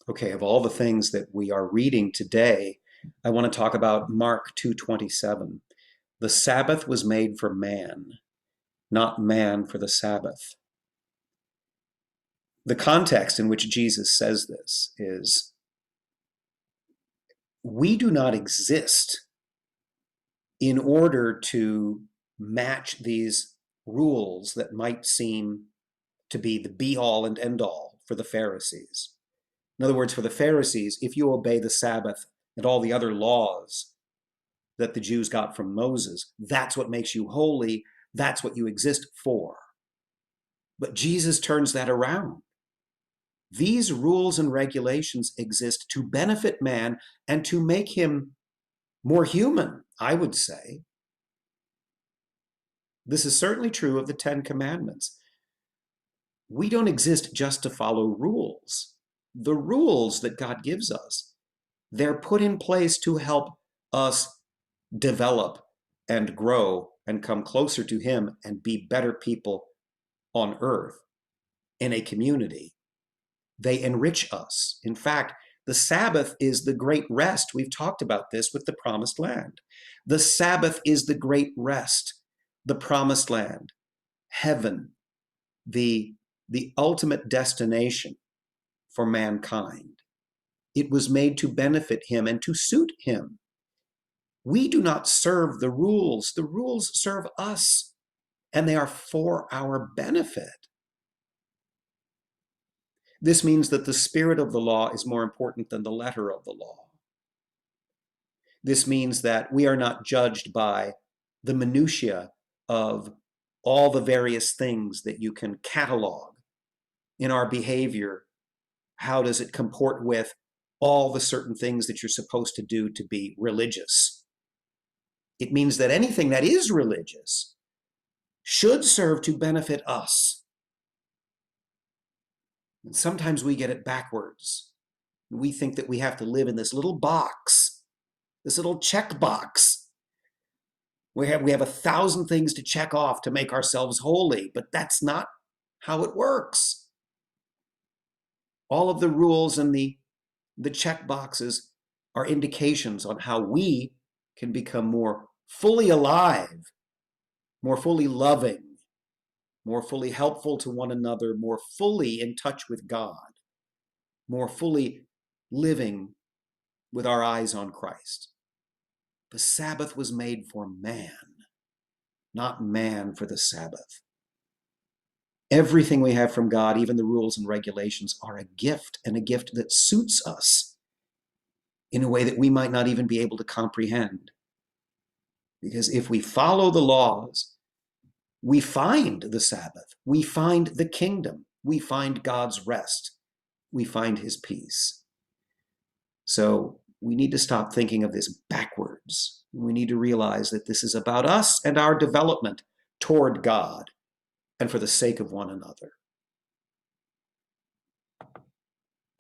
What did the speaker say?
Okay, of all the things that we are reading today, I want to talk about Mark 2:27. The Sabbath was made for man, not man for the Sabbath. The context in which Jesus says this is we do not exist in order to match these rules that might seem to be the be-all and end-all for the Pharisees. In other words, for the Pharisees, if you obey the Sabbath and all the other laws that the Jews got from Moses, that's what makes you holy. That's what you exist for. But Jesus turns that around. These rules and regulations exist to benefit man and to make him more human, I would say. This is certainly true of the Ten Commandments. We don't exist just to follow rules. The rules that God gives us, they're put in place to help us develop and grow and come closer to Him and be better people on earth in a community. They enrich us. In fact, the Sabbath is the great rest. We've talked about this with the Promised Land. The Sabbath is the great rest, the Promised Land, heaven, the ultimate destination for mankind. It was made to benefit Him and to suit Him. We do not serve the rules. The rules serve us, and they are for our benefit. This means that the spirit of the law is more important than the letter of the law. This means that we are not judged by the minutiae of all the various things that you can catalog in our behavior. How does it comport with all the certain things that you're supposed to do to be religious? It means that anything that is religious should serve to benefit us. And sometimes we get it backwards. We think that we have to live in this little box, this little check box. We have 1,000 things to check off to make ourselves holy, but that's not how it works. All of the rules and the check boxes are indications on how we can become more fully alive, more fully loving, more fully helpful to one another, more fully in touch with God, more fully living with our eyes on Christ. The Sabbath was made for man, not man for the Sabbath. Everything we have from God, even the rules and regulations, are a gift, and a gift that suits us in a way that we might not even be able to comprehend. Because if we follow the laws, we find the Sabbath, we find the kingdom, we find God's rest, we find His peace. So we need to stop thinking of this backwards. We need to realize that this is about us and our development toward God and for the sake of one another.